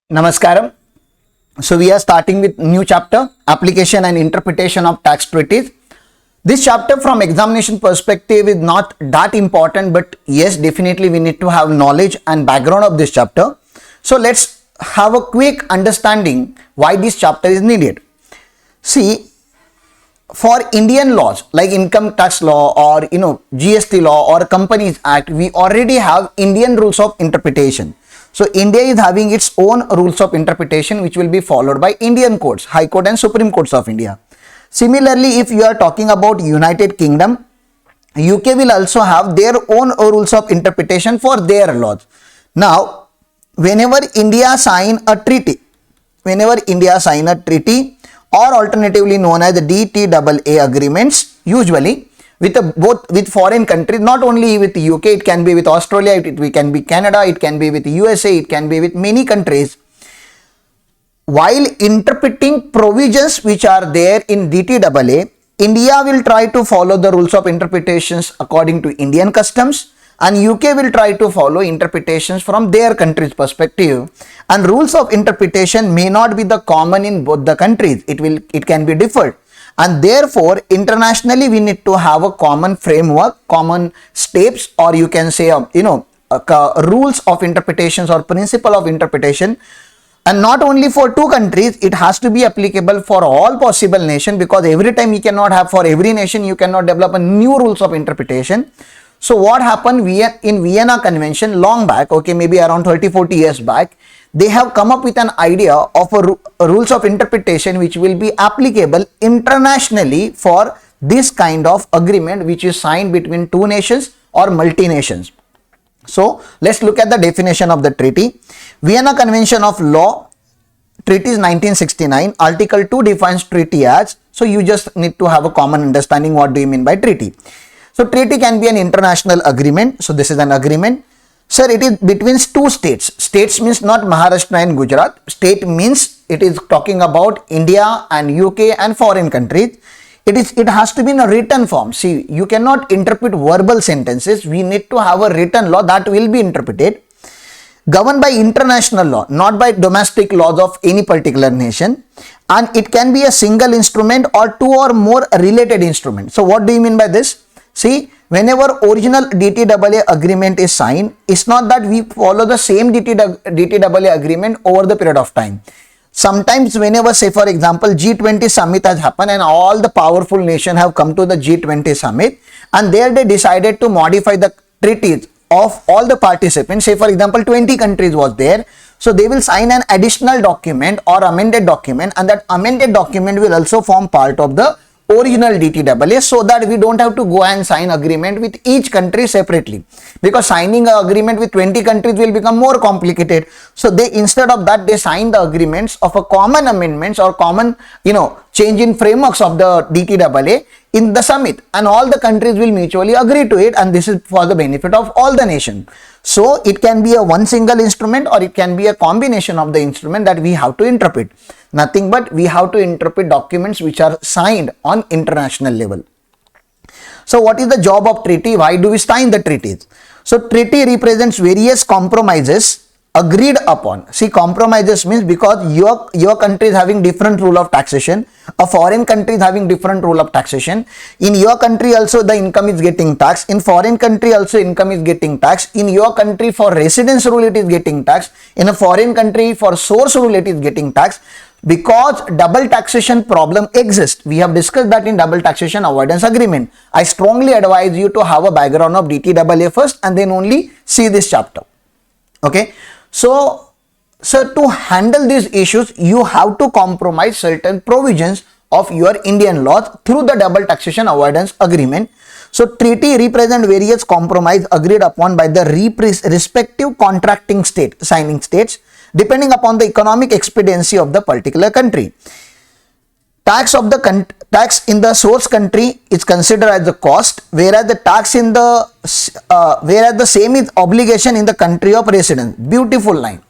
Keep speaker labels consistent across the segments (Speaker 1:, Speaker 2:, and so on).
Speaker 1: Namaskaram. So we are starting with new chapter, application and interpretation of tax treaties. This chapter from examination perspective is not that important, but yes, definitely we need to have knowledge and background of this chapter. So let's have a quick understanding why this chapter is needed. See, for Indian laws like income tax law or GST law or Companies Act, we already have Indian rules of interpretation. So India is having its own rules of interpretation which will be followed by Indian courts, High Court and Supreme Courts of India. Similarly, if you are talking about United Kingdom, UK will also have their own rules of interpretation for their laws. Now, whenever India sign a treaty or alternatively known as the DTAA agreements, usually with foreign countries, not only with the UK, it can be with Australia, it can be Canada, it can be with USA, it can be with many countries. While interpreting provisions which are there in DTAA, India will try to follow the rules of interpretations according to Indian customs, and UK will try to follow interpretations from their country's perspective. And rules of interpretation may not be the common in both the countries. It can be differed. And therefore, internationally, we need to have a common framework, common steps, or you can say, rules of interpretations or principle of interpretation. And not only for two countries, it has to be applicable for all possible nations, because every time you cannot have for every nation, you cannot develop a new rules of interpretation. So what happened in Vienna Convention long back, maybe around 30-40 years back, they have come up with an idea of a rules of interpretation which will be applicable internationally for this kind of agreement which is signed between two nations or multi-nations. So let's look at the definition of the treaty. Vienna Convention of Law, Treaties 1969, Article 2 defines treaty as, so you just need to have a common understanding what do you mean by treaty. So treaty can be an international agreement. So this is an agreement. Sir, it is between two states. States means not Maharashtra and Gujarat. State means it is talking about India and UK and foreign countries. It has to be in a written form. See, you cannot interpret verbal sentences. We need to have a written law that will be interpreted. Governed by international law, not by domestic laws of any particular nation. And it can be a single instrument or two or more related instruments. So what do you mean by this? See, whenever original DTAA agreement is signed, it's not that we follow the same DTAA agreement over the period of time. Sometimes whenever, say for example, G20 summit has happened and all the powerful nations have come to the G20 summit, and there they decided to modify the treaties of all the participants. Say for example, 20 countries was there. So they will sign an additional document or amended document, and that amended document will also form part of the original DTAA, so that we don't have to go and sign agreement with each country separately, because signing an agreement with 20 countries will become more complicated. So they, instead of that, they sign the agreements of a common amendments or common change in frameworks of the DTAA in the summit, and all the countries will mutually agree to it, and this is for the benefit of all the nation. So it can be a one single instrument or it can be a combination of the instrument that we have to interpret. Nothing but we have to interpret documents which are signed on international level. So what is the job of treaty? Why do we sign the treaties? So treaty represents various compromises agreed upon. See, compromises means because your country is having different rule of taxation, a foreign country is having different rule of taxation. In your country also the income is getting taxed, in foreign country also income is getting taxed. In your country for residence rule it is getting taxed, in a foreign country for source rule it is getting taxed. Because double taxation problem exists. We have discussed that in double taxation avoidance agreement. I strongly advise you to have a background of DTAA first and then only see this chapter. Okay. So to handle these issues, you have to compromise certain provisions of your Indian laws through the double taxation avoidance agreement. So treaty represent various compromise agreed upon by the respective contracting state, signing states, depending upon the economic expediency of the particular country. Tax in the source country is considered as the cost, whereas the same is obligation in the country of residence. Beautiful line.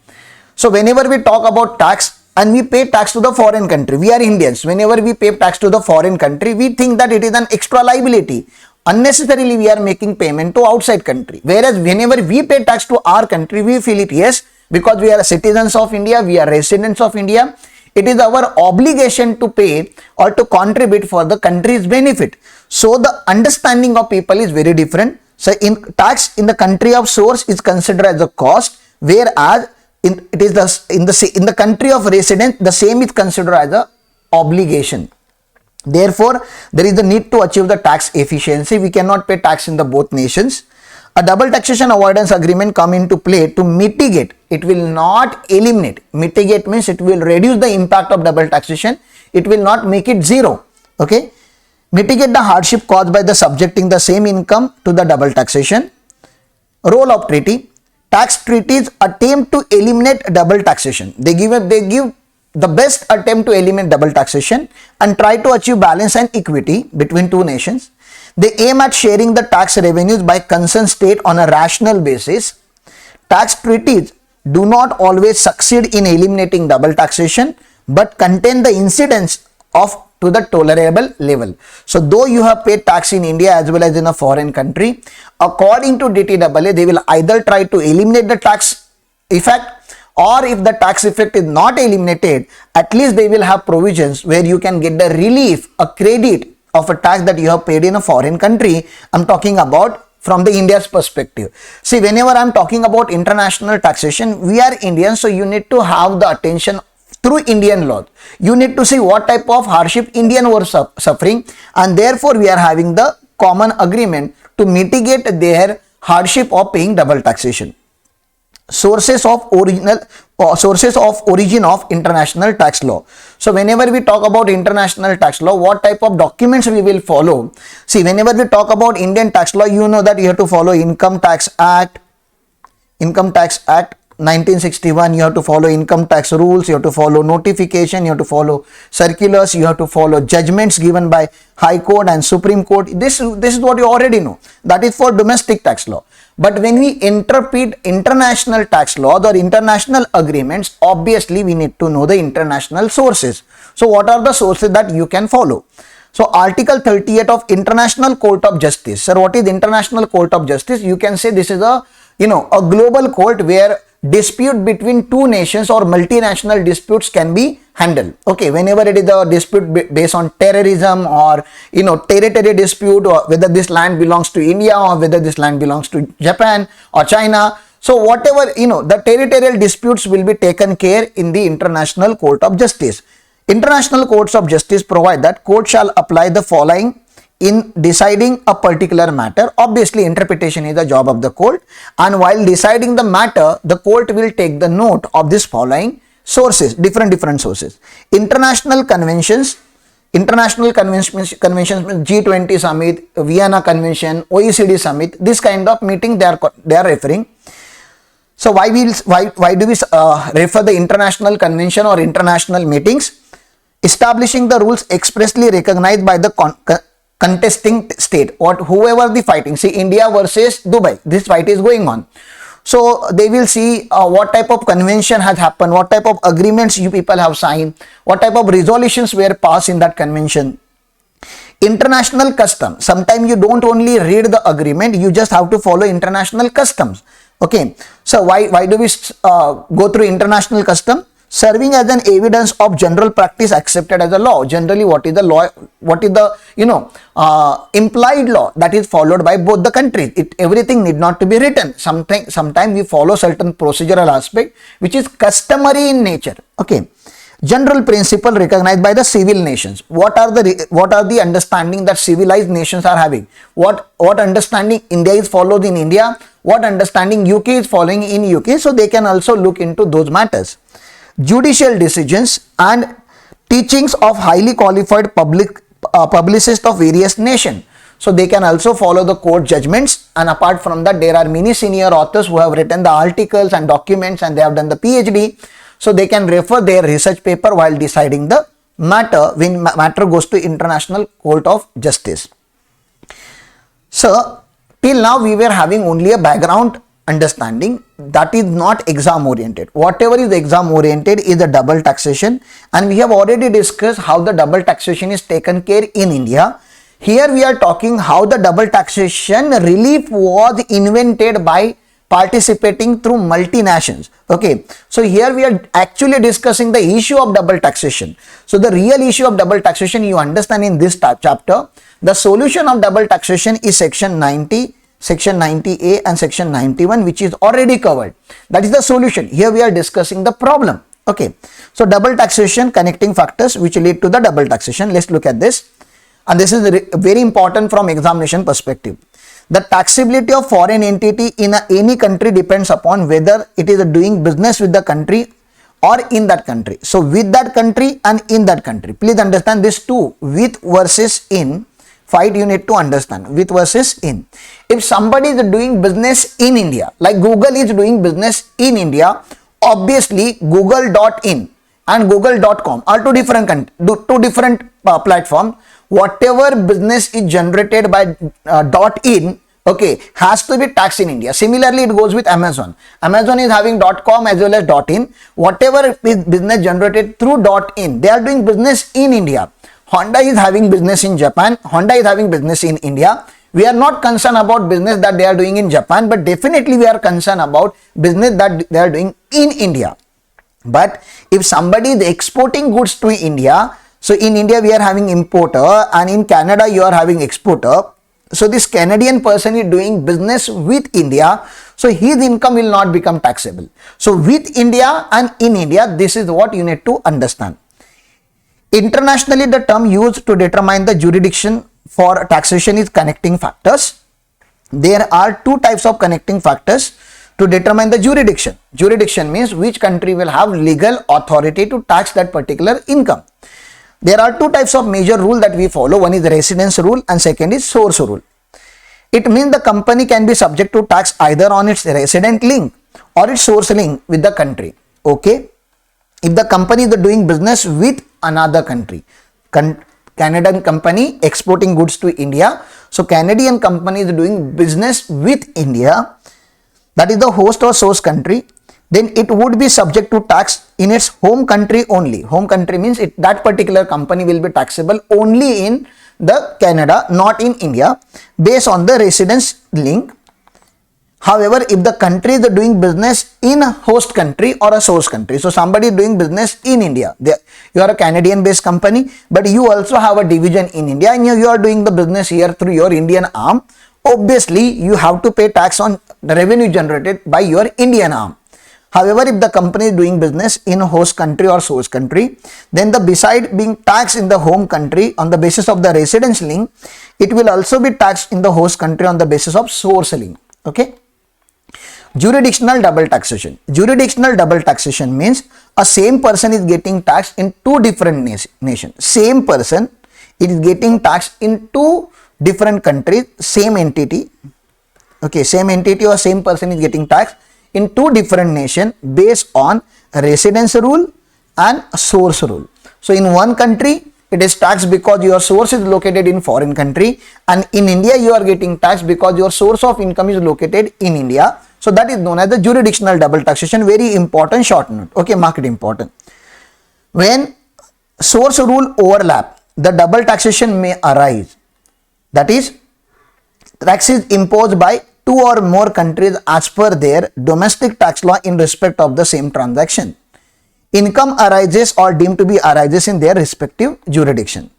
Speaker 1: So whenever we talk about tax and we pay tax to the foreign country, we are Indians. Whenever we pay tax to the foreign country, we think that it is an extra liability. Unnecessarily we are making payment to outside country. Whereas whenever we pay tax to our country, we feel it, yes, because we are citizens of India, we are residents of India. It is our obligation to pay or to contribute for the country's benefit. So the understanding of people is very different. So in tax in the country of source is considered as a cost, whereas in the country of residence the same is considered as a obligation. Therefore, there is the need to achieve the tax efficiency. We cannot pay tax in the both nations. A double taxation avoidance agreement come into play to mitigate. It will not eliminate. Mitigate means it will reduce the impact of double taxation. It will not make it zero. Okay. Mitigate the hardship caused by the subjecting the same income to the double taxation. Role of treaty. Tax treaties attempt to eliminate double taxation. They give the best attempt to eliminate double taxation and try to achieve balance and equity between two nations. They aim at sharing the tax revenues by concerned state on a rational basis. Tax treaties do not always succeed in eliminating double taxation, but contain the incidence of to the tolerable level. So though you have paid tax in India as well as in a foreign country, according to DTAA, they will either try to eliminate the tax effect, or if the tax effect is not eliminated, at least they will have provisions where you can get the relief, a credit of a tax that you have paid in a foreign country. I'm talking about from the India's perspective. See, whenever I'm talking about international taxation, we are Indians, so you need to have the attention through Indian law. You need to see what type of hardship Indian were suffering, and therefore we are having the common agreement to mitigate their hardship of paying double taxation. Sources of origin of international tax law. So whenever we talk about international tax law, what type of documents we will follow? See, whenever we talk about Indian tax law, you know that you have to follow Income Tax Act 1961, you have to follow income tax rules, you have to follow notification, you have to follow circulars, you have to follow judgments given by High Court and Supreme Court. This is what you already know. That is for domestic tax law. But when we interpret international tax laws or international agreements, obviously we need to know the international sources. So what are the sources that you can follow? So Article 38 of International Court of Justice. Sir, what is International Court of Justice? You can say this is a global court where dispute between two nations or multinational disputes can be handled. Okay, whenever it is a dispute based on terrorism or territory dispute, or whether this land belongs to India or whether this land belongs to Japan or China. So whatever the territorial disputes will be taken care in the International Court of Justice. International Courts of Justice provide that court shall apply the following in deciding a particular matter. Obviously, interpretation is the job of the court, and while deciding the matter, the court will take the note of this following sources, different sources. International conventions, G20 summit, Vienna Convention, OECD summit, this kind of meeting they are referring. So why do we refer the international convention or international meetings? Establishing the rules expressly recognized by the contesting state, whoever the fighting. See, India versus Dubai, this fight is going on. So they will see what type of convention has happened, what type of agreements you people have signed, what type of resolutions were passed in that convention. International custom. Sometimes you don't only read the agreement, you just have to follow international customs. Okay, so why do we go through international custom? Serving as an evidence of general practice accepted as a law. Generally, what is the law? What is the implied law that is followed by both the countries? Everything need not to be written. Sometimes we follow certain procedural aspect which is customary in nature. Okay, general principle recognized by the civil nations. What are the understanding that civilized nations are having? What understanding India is followed in India? What understanding UK is following in UK? So they can also look into those matters. Judicial decisions and teachings of highly qualified publicists of various nations. So they can also follow the court judgments, and apart from that there are many senior authors who have written the articles and documents and they have done the PhD. So they can refer their research paper while deciding the matter when matter goes to International Court of Justice. So till now we were having only a background understanding that is not exam oriented. Whatever is exam oriented is the double taxation, and we have already discussed how the double taxation is taken care in India. Here we are talking how the double taxation relief was invented by participating through multinations. Okay, so here we are actually discussing the issue of double taxation. So the real issue of double taxation you understand in this chapter. The solution of double taxation is section 90, section 90A and section 91, which is already covered. That is the solution. Here we are discussing the problem. Okay, so double taxation, connecting factors which lead to the double taxation. Let's look at this, and this is very important from examination perspective. The taxability of foreign entity in any country depends upon whether it is doing business with the country or in that country. So with that country and in that country. Please understand this too. With versus in. Fight you need to understand. With versus in. If somebody is doing business in India, like Google is doing business in India, obviously google.in and google.com are two different platforms. Whatever business is generated by .in, okay, has to be taxed in India. Similarly, it goes with Amazon. Amazon is having .com as well as .in. Whatever is business generated through .in, they are doing business in India. Honda is having business in Japan. Honda is having business in India. We are not concerned about business that they are doing in Japan, but definitely we are concerned about business that they are doing in India. But if somebody is exporting goods to India, so in India we are having importer and in Canada you are having exporter. So this Canadian person is doing business with India, so his income will not become taxable. So with India and in India, this is what you need to understand. Internationally, the term used to determine the jurisdiction for taxation is connecting factors. There are two types of connecting factors to determine the jurisdiction. Jurisdiction means which country will have legal authority to tax that particular income. There are two types of major rule that we follow. One is residence rule and second is source rule. It means the company can be subject to tax either on its resident link or its source link with the country. Okay. If the company is doing business with another country, Canadian company exporting goods to India. So Canadian company is doing business with India, that is the host or source country, then it would be subject to tax in its home country only. Home country means that particular company will be taxable only in the Canada, not in India, based on the residence link. However, if the country is doing business in a host country or a source country, so somebody is doing business in India, you are a Canadian based company, but you also have a division in India and you are doing the business here through your Indian arm, obviously you have to pay tax on the revenue generated by your Indian arm. However, if the company is doing business in a host country or source country, then beside being taxed in the home country on the basis of the residence link, it will also be taxed in the host country on the basis of source link. Okay. Jurisdictional double taxation. Jurisdictional double taxation means a same person is getting taxed in two different nations. Same person, it is getting taxed in two different countries, same entity. Okay, same entity or same person is getting taxed in two different nations based on residence rule and source rule. So in one country, it is taxed because your source is located in foreign country, and in India you are getting taxed because your source of income is located in India. So that is known as the jurisdictional double taxation. Very important short note. Okay, mark it important. When source rule overlap, the double taxation may arise. That is, tax is imposed by two or more countries as per their domestic tax law in respect of the same transaction. Income arises or deemed to be arises in their respective jurisdiction.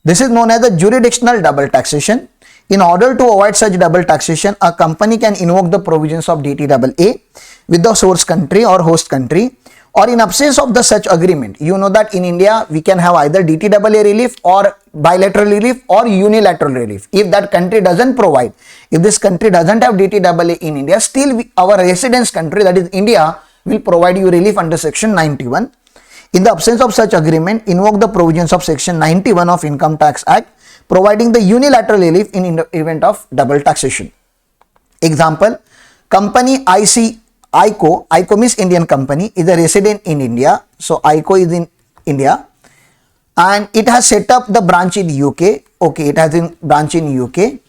Speaker 1: This is known as the jurisdictional double taxation. In order to avoid such double taxation, a company can invoke the provisions of DTAA with the source country or host country, or in absence of the such agreement. You know that in India, we can have either DTAA relief or bilateral relief or unilateral relief. If that country doesn't provide, if this country doesn't have DTAA in India, still our residence country, that is India, will provide you relief under section 91. In the absence of such agreement, invoke the provisions of section 91 of Income Tax Act, providing the unilateral relief in the event of double taxation. Example, company ICO means Indian company, is a resident in India. So ICO is in India and it has set up the branch in UK. Okay, it has a branch in UK.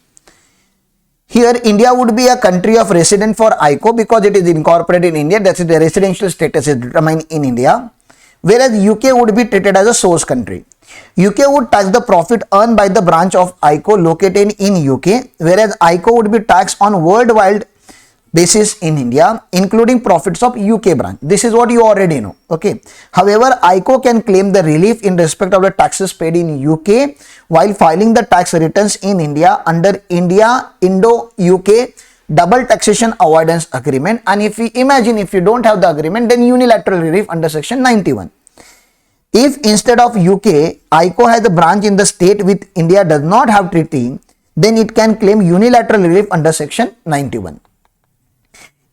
Speaker 1: Here India would be a country of resident for ICO because it is incorporated in India. That is, the residential status is determined in India. Whereas UK would be treated as a source country. UK would tax the profit earned by the branch of ICO located in UK, whereas ICO would be taxed on worldwide basis in India, including profits of UK branch. This is what you already know. Okay. However, ICO can claim the relief in respect of the taxes paid in UK while filing the tax returns in India under Indo-UK double taxation avoidance agreement. And if we imagine, if you don't have the agreement, then unilateral relief under section 91. If instead of UK, ICO has a branch in the state with India does not have treaty, then it can claim unilateral relief under section 91.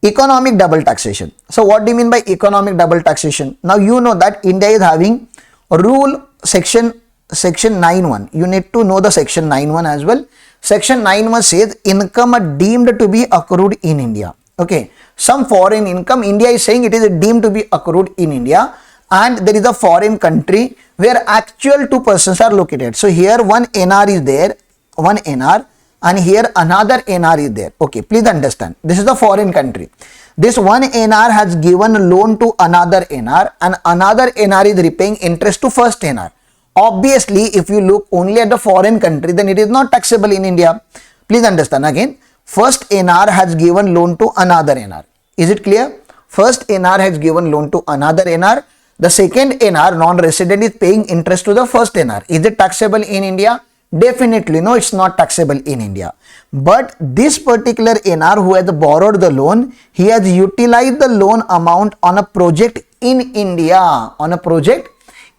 Speaker 1: Economic double taxation. So what do you mean by economic double taxation? Now you know that India is having rule section 9(1). You need to know the section 9(1) as well. Section 9(1) says income are deemed to be accrued in India. Okay. Some foreign income, India is saying it is deemed to be accrued in India, and there is a foreign country where actual two persons are located. So here one NR is there, one NR, and here another NR is there. Okay, please understand. This is the foreign country. This one NR has given a loan to another NR, and another NR is repaying interest to first NR. Obviously, if you look only at the foreign country, then it is not taxable in India. Please understand again. First NR has given loan to another NR. Is it clear? First NR has given loan to another NR. The second NR, non-resident, is paying interest to the first NR. Is it taxable in India? Definitely no, it's not taxable in India. But this particular NR who has borrowed the loan, he has utilized the loan amount on a project in India. On a project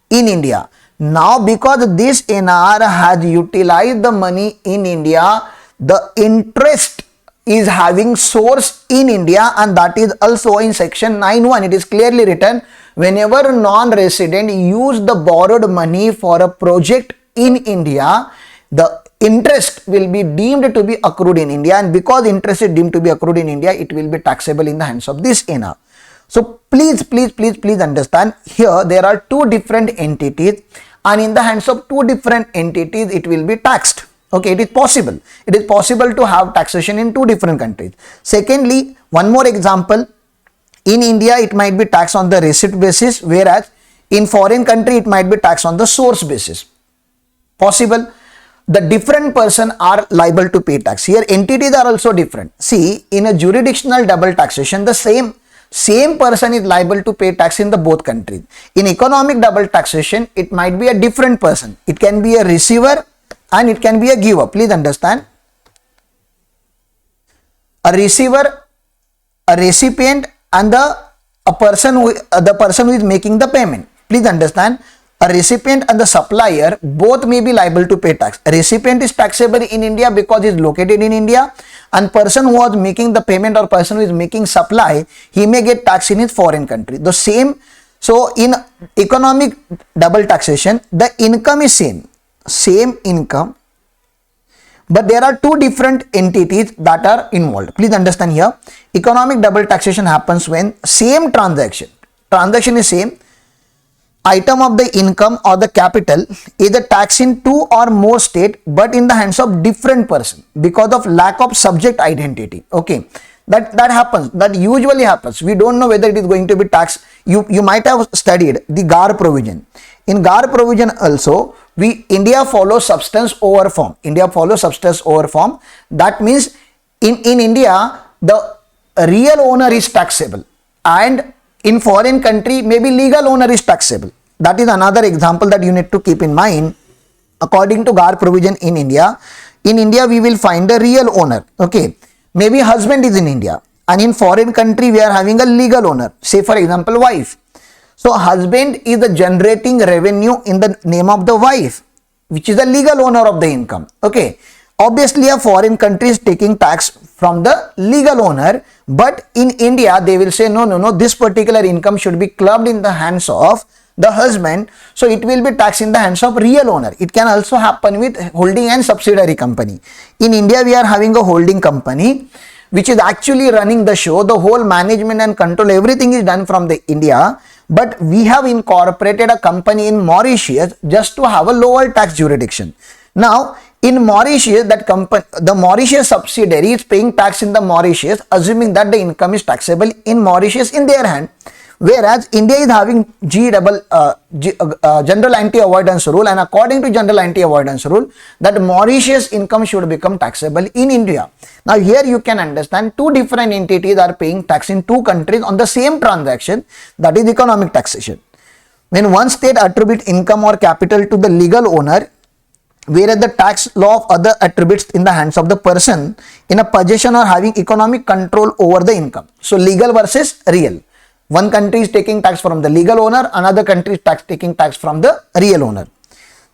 Speaker 1: in India. Now because this NR has utilized the money in India, the interest is having source in India, and that is also in section 9(1). It is clearly written, whenever non-resident use the borrowed money for a project in India, the interest will be deemed to be accrued in India, and because interest is deemed to be accrued in India, it will be taxable in the hands of this NR. So please understand, here there are two different entities, and in the hands of two different entities it will be taxed. Okay, it is possible. It is possible to have taxation in two different countries. Secondly, one more example, in India it might be taxed on the receipt basis, whereas in foreign country it might be taxed on the source basis. Possible. The different person are liable to pay tax. Here entities are also different. See, in a jurisdictional double taxation, the same person is liable to pay tax in the both countries. In economic double taxation, it might be a different person. It can be a receiver and it can be a giver. Please understand. A receiver, a recipient, and the person who is making the payment. Please understand. A recipient and the supplier both may be liable to pay tax. A recipient is taxable in India because he is located in India, and person who was making the payment or person who is making supply, he may get tax in his foreign country. The same. So in economic double taxation, the income is same income, but there are two different entities that are involved. Please understand here. Economic double taxation happens when same transaction is same. Item of the income or the capital is a tax in two or more state, but in the hands of different person because of lack of subject identity. Okay, that happens. That usually happens. We don't know whether it is going to be taxed. You might have studied the GAR provision. In GAR provision also, India follows substance over form. India follows substance over form. That means in India the real owner is taxable, and in foreign country maybe legal owner is taxable. That is another example that you need to keep in mind. According to GAR provision in India we will find a real owner. Okay, maybe husband is in India, and in foreign country we are having a legal owner, say for example wife. So husband is the generating revenue in the name of the wife, which is the legal owner of the income. Okay, obviously a foreign country is taking tax from the legal owner, but in India they will say no, this particular income should be clubbed in the hands of the husband, so it will be taxed in the hands of real owner. It can also happen with holding and subsidiary company. In India we are having a holding company which is actually running the show. The whole management and control, everything is done from the India, but we have incorporated a company in Mauritius just to have a lower tax jurisdiction. Now in Mauritius, the Mauritius subsidiary is paying tax in the Mauritius, assuming that the income is taxable in Mauritius in their hand. Whereas India is having general anti-avoidance rule, and according to general anti-avoidance rule, that Mauritius income should become taxable in India. Now here you can understand two different entities are paying tax in two countries on the same transaction, that is economic taxation. When one state attributes income or capital to the legal owner, whereas the tax law of other attributes in the hands of the person in a possession or having economic control over the income. So legal versus real. One country is taking tax from the legal owner, another country is taking tax from the real owner.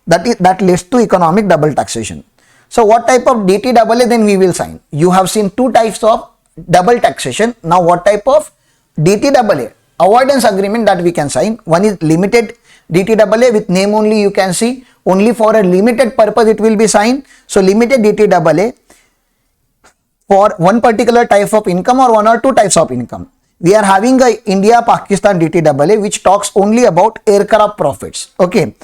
Speaker 1: That leads to economic double taxation. So what type of DTAA then we will sign? You have seen two types of double taxation. Now what type of DTAA? Avoidance agreement that we can sign. One is limited DTAA with name only, you can see only for a limited purpose it will be signed. So limited DTAA for one particular type of income or one or two types of income. We are having a India-Pakistan DTAA which talks only about aircraft profits. Okay.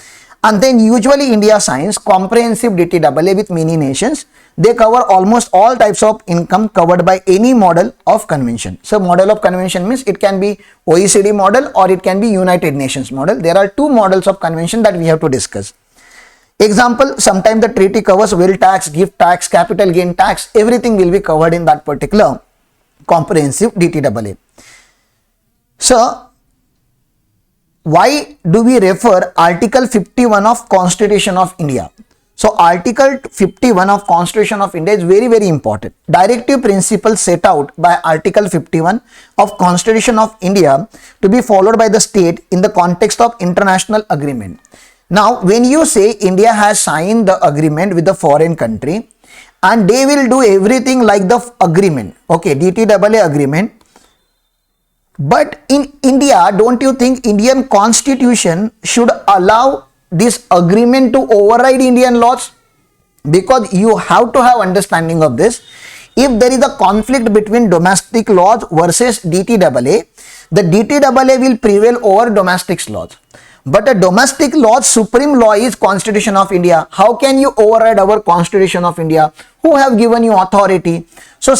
Speaker 1: And then usually India signs comprehensive DTAA with many nations. They cover almost all types of income covered by any model of convention. So model of convention means it can be OECD model or it can be United Nations model. There are two models of convention that we have to discuss. Example, sometimes the treaty covers wealth tax, gift tax, capital gain tax, everything will be covered in that particular comprehensive DTAA. So, why do we refer Article 51 of Constitution of India? So, Article 51 of Constitution of India is very, very important. Directive principles set out by Article 51 of Constitution of India to be followed by the state in the context of international agreement. Now, when you say India has signed the agreement with the foreign country and they will do everything like the agreement, okay, DTAA agreement. But in India, don't you think Indian Constitution should allow this agreement to override Indian laws? Because you have to have understanding of this. If there is a conflict between domestic laws versus DTAA, the DTAA will prevail over domestic laws. But a domestic law, supreme law is Constitution of India. How can you override our Constitution of India? Who have given you authority? So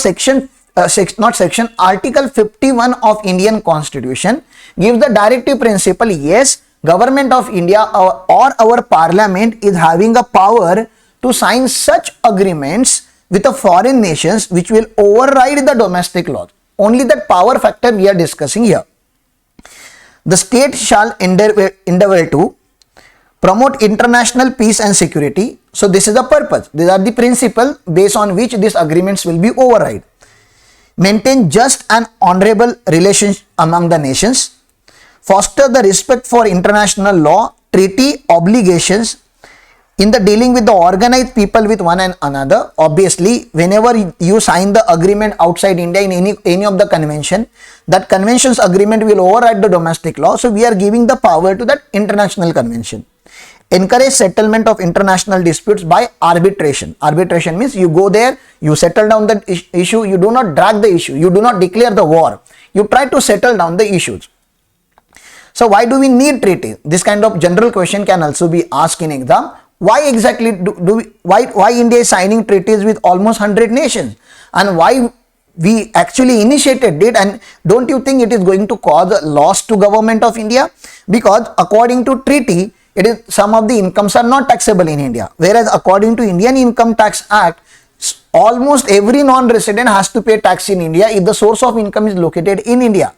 Speaker 1: Article 51 of Indian Constitution gives the directive principle, yes, Government of India or our Parliament is having a power to sign such agreements with the foreign nations which will override the domestic laws. Only that power factor we are discussing here. The state shall endeavor to promote international peace and security. So this is the purpose. These are the principles based on which these agreements will be override. Maintain just and honorable relations among the nations. Foster the respect for international law, treaty obligations in the dealing with the organized people with one and another. Obviously, whenever you sign the agreement outside India in any of the convention, that convention's agreement will override the domestic law. So we are giving the power to that international convention. Encourage settlement of international disputes by arbitration. Arbitration means you go there, you settle down the issue, you do not drag the issue, you do not declare the war, you try to settle down the issues. So why do we need treaty? This kind of general question can also be asked in exam. Why exactly why India is signing treaties with almost 100 nations, and why we actually initiated it, and don't you think it is going to cause a loss to government of India? Because according to treaty, it is some of the incomes are not taxable in India, whereas according to Indian Income Tax Act, almost every non-resident has to pay tax in India if the source of income is located in India.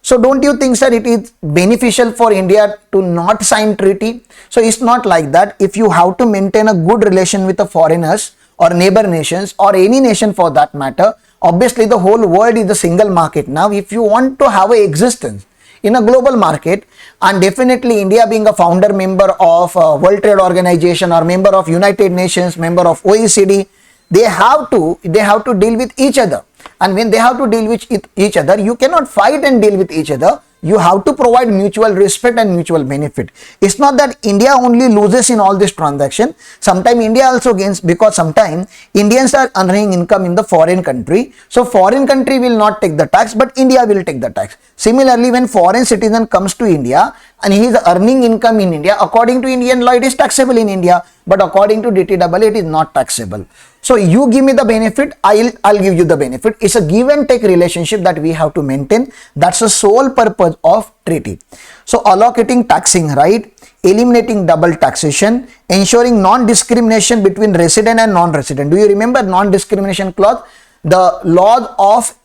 Speaker 1: So don't you think, sir, it is beneficial for India to not sign treaty? So it's not like that. If you have to maintain a good relation with the foreigners or neighbor nations or any nation for that matter, obviously the whole world is a single market. Now, if you want to have a existence in a global market, and definitely India being a founder member of World Trade Organization or member of United Nations, member of OECD, they have to deal with each other. And when they have to deal with each other, you cannot fight and deal with each other. You have to provide mutual respect and mutual benefit. It's not that India only loses in all this transaction. Sometimes India also gains, because sometimes Indians are earning income in the foreign country. So foreign country will not take the tax, but India will take the tax. Similarly, when foreign citizen comes to India and he is earning income in India, according to Indian law, it is taxable in India. but according to DTAA it is not taxable. So you give me the benefit, I'll give you the benefit. It's a give and take relationship that we have to maintain. That's the sole purpose of treaty. So allocating taxing right, eliminating double taxation, ensuring non-discrimination between resident and non-resident. Do you remember non-discrimination clause? The laws of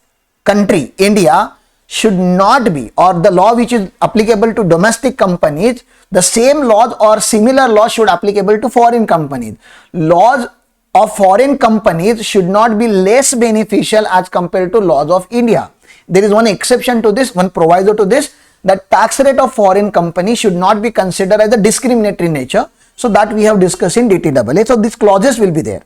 Speaker 1: country India should not be, or the law which is applicable to domestic companies, the same laws or similar laws should applicable to foreign companies. Laws of foreign companies should not be less beneficial as compared to laws of India. There is one exception to this, one proviso to this, that tax rate of foreign companies should not be considered as a discriminatory nature. So that we have discussed in DTAA. So these clauses will be there.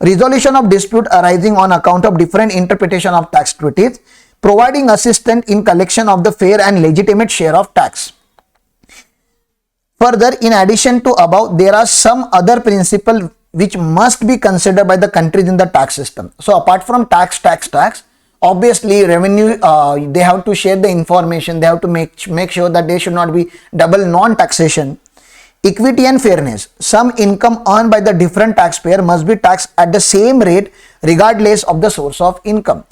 Speaker 1: Resolution of dispute arising on account of different interpretation of tax treaties, providing assistance in collection of the fair and legitimate share of tax. Further, in addition to above, there are some other principles which must be considered by the countries in the tax system. So apart from tax, obviously revenue, they have to share the information, they have to make sure that there should not be double non-taxation. Equity and fairness. Some income earned by the different taxpayer must be taxed at the same rate regardless of the source of income.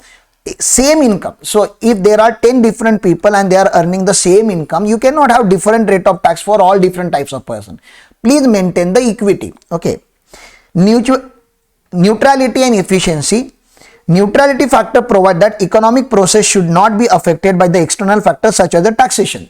Speaker 1: Same income. So if there are 10 different people and they are earning the same income, you cannot have different rate of tax for all different types of person. Please maintain the equity. Okay. Neutrality and efficiency. Neutrality factor provide that economic process should not be affected by the external factors such as the taxation.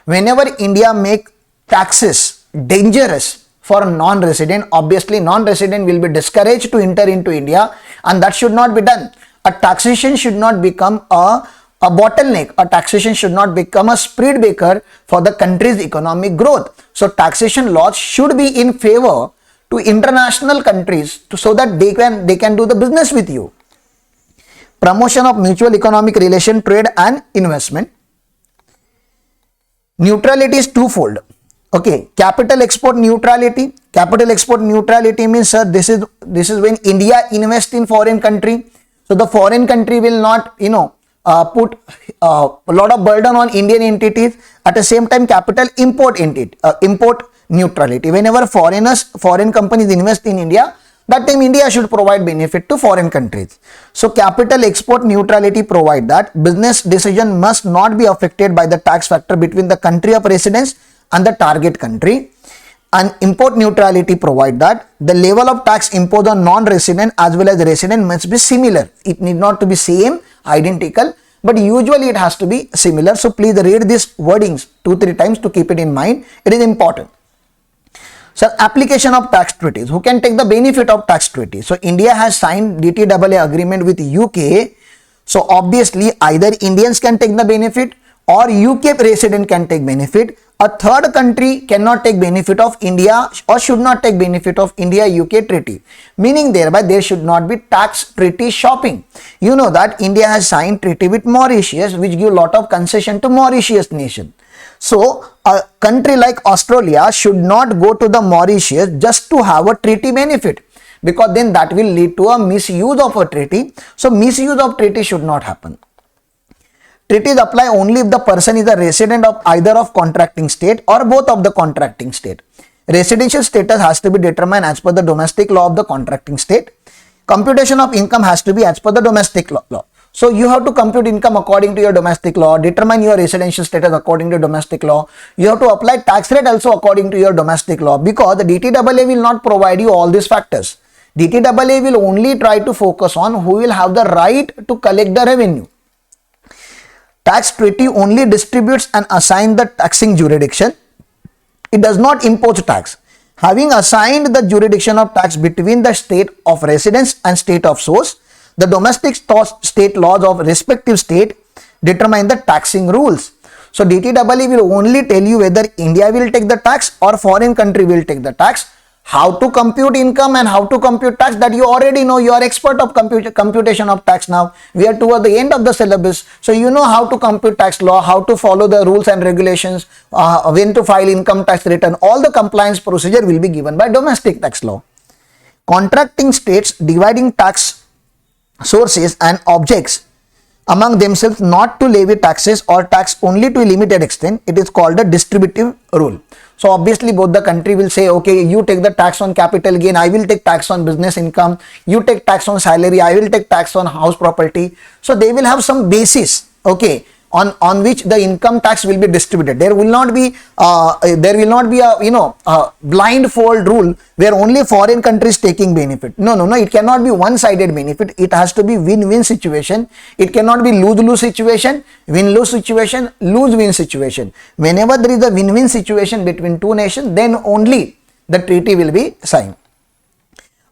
Speaker 1: Whenever India make taxes dangerous for a non-resident, obviously non-resident will be discouraged to enter into India, and that should not be done. A taxation should not become a bottleneck. A taxation should not become a speed breaker for the country's economic growth. So taxation laws should be in favor to international countries so that they can do the business with you. Promotion of mutual economic relation, trade and investment. Neutrality is twofold. Okay, capital export neutrality. Capital export neutrality means, sir, this is when India invests in foreign country. So the foreign country will not, put a lot of burden on Indian entities. At the same time, capital import neutrality. Whenever foreign companies invest in India, that time India should provide benefit to foreign countries. So capital export neutrality provide that business decision must not be affected by the tax factor between the country of residence and the target country. And import neutrality provide that the level of tax imposed on non-resident as well as resident must be similar. It need not to be same, identical, but usually it has to be similar. So please read these wordings 2-3 times to keep it in mind. It is important. So application of tax treaties. Who can take the benefit of tax treaties? So India has signed DTAA agreement with UK. So obviously either Indians can take the benefit or UK resident can take benefit. A third country cannot take benefit of India or should not take benefit of India-UK treaty. Meaning thereby there should not be tax treaty shopping. You know that India has signed treaty with Mauritius which give lot of concession to Mauritius nation. So a country like Australia should not go to the Mauritius just to have a treaty benefit, because then that will lead to a misuse of a treaty. So misuse of treaty should not happen. Treaties apply only if the person is a resident of either of contracting state or both of the contracting state. Residential status has to be determined as per the domestic law of the contracting state. Computation of income has to be as per the domestic law. So you have to compute income according to your domestic law, determine your residential status according to domestic law. You have to apply tax rate also according to your domestic law, because the DTAA will not provide you all these factors. DTAA will only try to focus on who will have the right to collect the revenue. Tax treaty only distributes and assigns the taxing jurisdiction. It does not impose tax. Having assigned the jurisdiction of tax between the state of residence and state of source, the domestic state laws of respective state determine the taxing rules. So DTAA will only tell you whether India will take the tax or foreign country will take the tax. How to compute income and how to compute tax, that you already know. You are expert of computation of tax now. We are toward the end of the syllabus. So you know how to compute tax law, how to follow the rules and regulations, when to file income tax return. All the compliance procedure will be given by domestic tax law. Contracting states dividing tax sources and objects among themselves not to levy taxes or tax only to a limited extent. It is called a distributive rule. So obviously both the country will say, okay, you take the tax on capital gain, I will take tax on business income, you take tax on salary, I will take tax on house property. So they will have some basis, okay, on which the income tax will be distributed. There will not be a blindfold rule where only foreign countries taking benefit. No, it cannot be one-sided benefit. It has to be win-win situation. It cannot be lose-lose situation, win-lose situation, lose-win situation. Whenever there is a win-win situation between two nations, then only the treaty will be signed.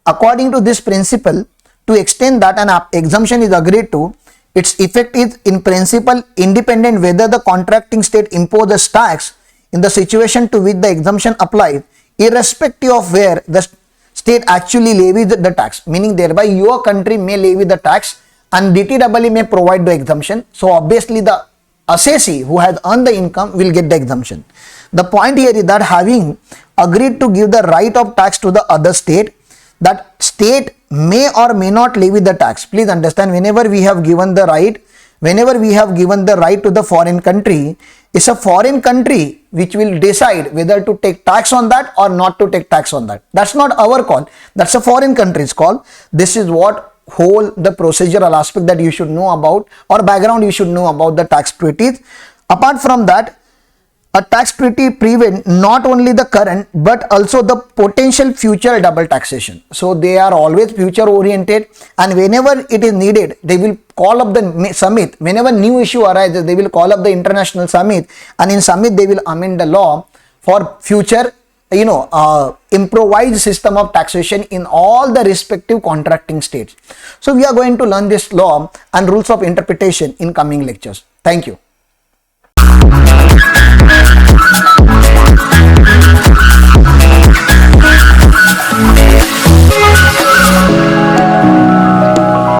Speaker 1: According to this principle, to extend that an exemption is agreed to, its effect is in principle independent whether the contracting state imposes tax in the situation to which the exemption applies, irrespective of where the state actually levies the tax, meaning thereby your country may levy the tax and DTAA may provide the exemption. So obviously the assessee who has earned the income will get the exemption. The point here is that having agreed to give the right of tax to the other state, that state may or may not levy the tax. Please understand, whenever we have given the right to the foreign country, it's a foreign country which will decide whether to take tax on that or not to take tax on that. That's not our call. That's a foreign country's call. This is what whole the procedural aspect that you should know about, or background you should know about the tax treaties. Apart from that, a tax treaty prevents not only the current but also the potential future double taxation. So they are always future oriented, and whenever it is needed, they will call up the summit. Whenever new issue arises, they will call up the international summit, and in summit they will amend the law for future improvised system of taxation in all the respective contracting states. So we are going to learn this law and rules of interpretation in coming lectures. Thank you.